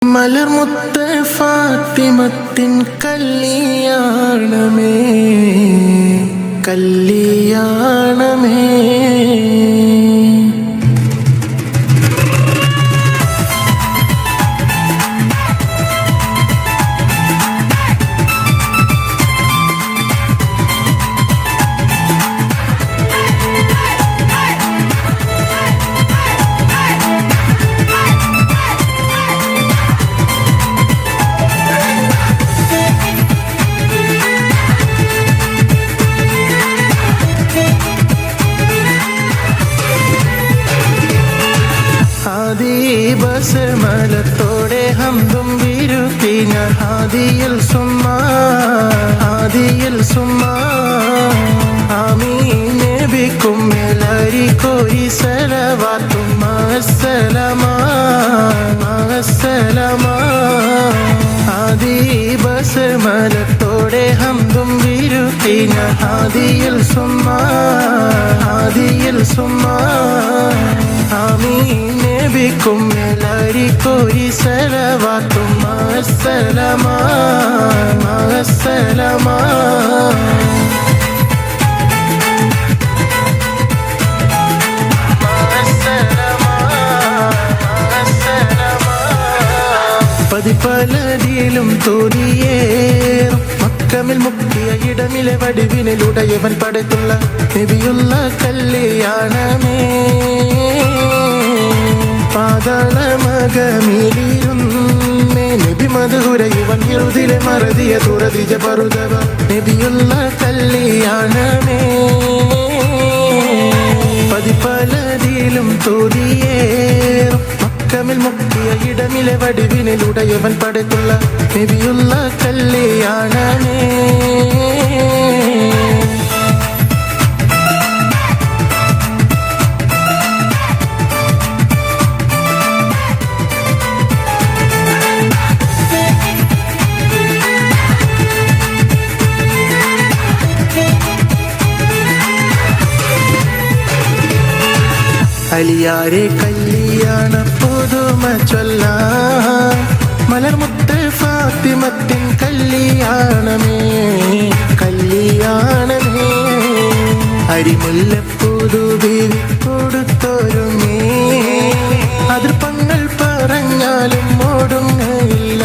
മലർമുത്ത് ഫാത്തിമത്തിൻ കല്യാണമേ കല്യാണമേ. ബസമലത്തോടെ ഹംദും വിരുത്തി ഞാൻ ഹാദിയിൽ സുമ്മാ ആമീൻ നബിക്കും മേലരി കോരി സലവാത്തും മഅസ്സലാമാ ആദി ബസമലത്തോടെ ഹംദും വിരുത്തി ഞാൻ ഹാദിയിൽ സുമ്മാ ആമീൻ നബിക്കും മേലരി കോരി സലവാത്തും മഅസ്സലാമാ പതിപ്പലതിയിലും തോന്നിയേറും മക്കമിൽ മുക്കിയ ഇടമിലെ വടിവിനിലുടയവൻ പടത്തുള്ള നബിയുള്ള കല്യാണമേ. പാതാളമകമിലിരുന്നേ നബി മധുരയുവൻ ഇരുതിലെ മറതിയ തുറതിജ പറുതവ നബിയുള്ള കല്യാണമേ. പതിപ്പലതിയിലും തോന്നിയേറും മക്കമിൽ മുക്കിയ ഇടമിലെ വടിവിനിലുടയവൻ പടത്തുള്ള നബിയുള്ള കല്യാണമേ. അലിയാരെ കല്യാണ പുതുമ ചൊല്ലാൻ മലർമുത്ത് ഫാത്തിമത്തിൻ കല്യാണമേ അരിമുല്ലപ്പൂതു ബീവി കൊടുത്തൊരുമേ അതിർപ്പങ്ങൾ പറഞ്ഞാലും ഓടുങ്ങയില്ല.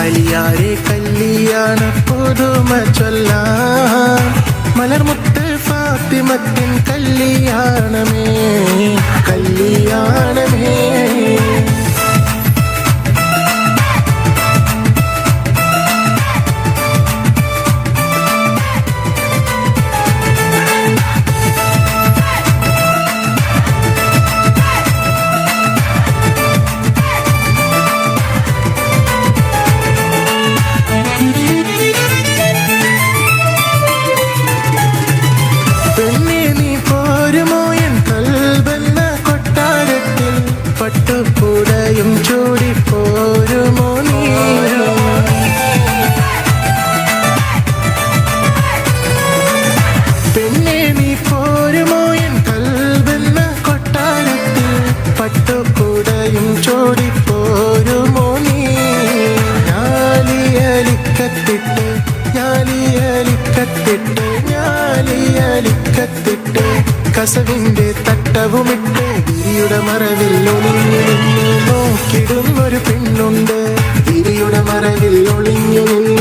അലിയാരെ കല്യാണ പുതുമ ചൊല്ലാൻ മലർമുത്ത് ഫാത്തിമത്തിൻ കല്യാണമേ. പട്ടുപുടയും ചൂടി പോരുമോ നീ? പെണ്ണെ നീ പോരുമോ എൻ കൽബെന്ന കൊട്ടാരത്തിൽ? പട്ടുപുടയും ചൂടി പോരുമോ നീ? ഞാലിയലിക്കത്തിട്ട് കസവിന്റെ തട്ടവുമിട്ട് ഗിരിയുടെ മറവിൽ ഒളിഞ്ഞു നിന്ന് നോക്കിടുന്നൊരു പെണ്ണുണ്ട്. ഗിരിയുടെ മറവിൽ ഒളിഞ്ഞു നിന്ന്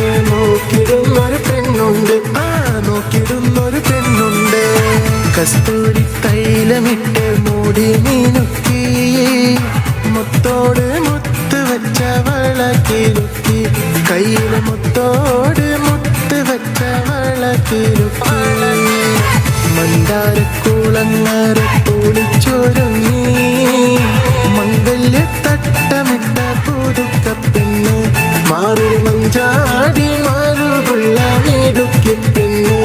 നോക്കിടുന്നൊരു പെണ്ണുണ്ട്. കസ്തൂരി തൈലമിട്ട് മൂടി മീനുക്കി മുത്തോട് മുത്ത് വെച്ച വളക്കിലുക്കി കയ്യിൽ മുത്തോട് മുത്ത് വെച്ച വളക്കിലുക്കി മന്ദാരക്കുളങ്ങര പൊളിച്ചൊരുങ്ങി മംഗല്യ തട്ടമിട്ട പുതുക്കപ്പെണ്ണ് മാറി മഞ്ചാടി മാറുകൊള്ള ഇടുക്കി പെണ്ണ്.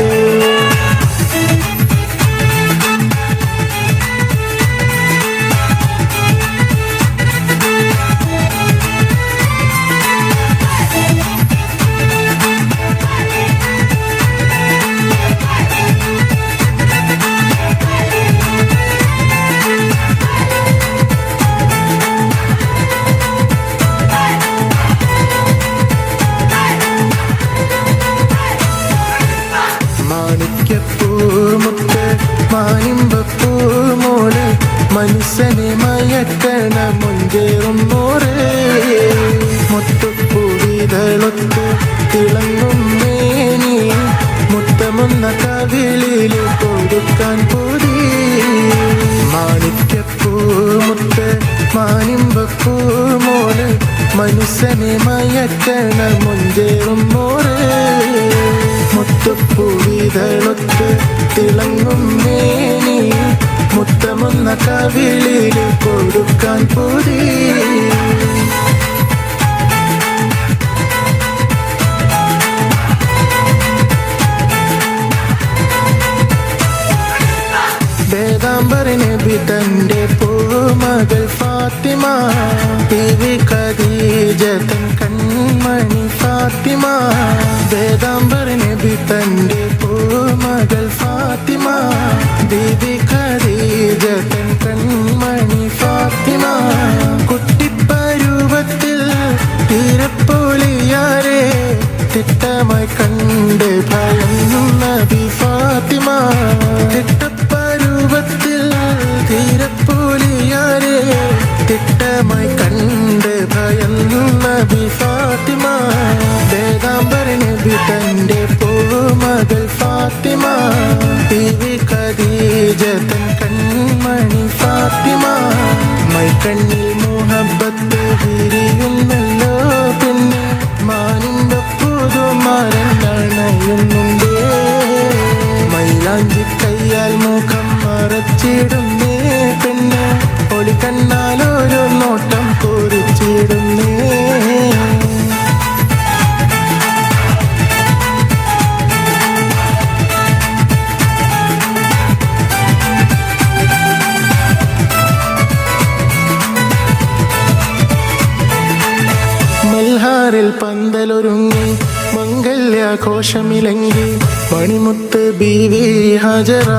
മനസ്സിനെ മയക്കണ മുഞ്ചേറുന്നോറ് മുത്തുപ്പൂവിതളൊത്ത് തിളങ്ങും മേനി മുത്തമുന്ന കവിളിൽ കൊടുക്കാൻ പൊതി മാണിക്യപ്പൂ മുത്ത് മാനിമ്പപ്പൂ മോള് മനസ്സിനെ മയക്കണ മുഞ്ചേറുന്നോറ് മുത്തുപ്പൂവിതളൊത്ത് തിളങ്ങും മേനി മുത്തമുന്ന കവിളിൽ കൊടുക്കാൻ പൊതി നബി തന്റെ പൂമകൾ ഫാത്തിമ ബീവി ഖദീജ തൻ കൺമണി ഫാത്തിമ വേദാംബർ നബി തന്റെ പൂമകൾ ഫാത്തിമ ബീവി ഖദീജ തൻ കൺമണി ഫാത്തിമ കുട്ടിപ്പരുവത്തിൽ തീരപ്പോലിയാരെ തിട്ടമായി കണ്ട് ഭയന്നു നബി ഫാത്തിമ തിട്ടപ്പരുവത്തിൽ തീരപ്പോലിയാരെ തിട്ടമായി കണ്ട് ഭയന്നു നബി ഫാത്തിമ വേദാംബർ നബി തന്റെ പൂമകൾ ഫാത്തിമ ബീവി ഖദീജ തൻ കൺമണി ഫാത്തിമ മൈക്കണ്ണിൽ മുഹബ്ബത്ത് വിരിയുന്നല്ലോ പിന്നെ മാനിന്റെ പുതുമാരനണയുന്നുണ്ടേ മൈലാഞ്ചി കയ്യാൽ മുഖം മറച്ചിടുന്നേ പിന്നെ ഒളിക്കണ്ണാലൊരു നോട്ടം കുറിച്ചിടുന്നേ മൽഹാറിൽ പന്തലൊരുങ്ങി മംഗല്യാഘോഷമിലങ്കി മണിമുത്ത് ബീവി ഹജറ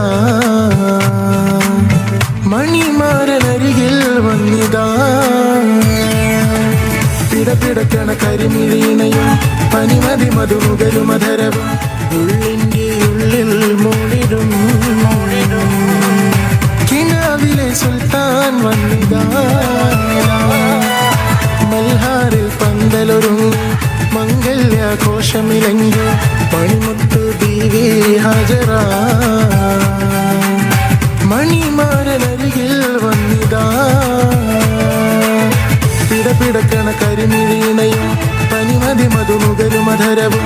മണിമാരനരികിൽ വന്നിതാ പിടപിടക്കണ കരിമിഴീണയും പനിമതി മധുമുകലുമധരവും ഉള്ളിൻ്റെ ഉള്ളിൽ മൂടിടും കിനാവിലെ സുൽത്താൻ വന്നിതാ മൽഹാറിൽ പന്തലൊരുങ്ങി മംഗല്യാഘോഷമിലങ്കി മണിമുത്ത് ബീവി ഹജറ മണിമാരനരികിൽ വന്നിതാ പിടപിടക്കണ കരിമിഴീണയും പനിമതി മധുമുകലുമധരവും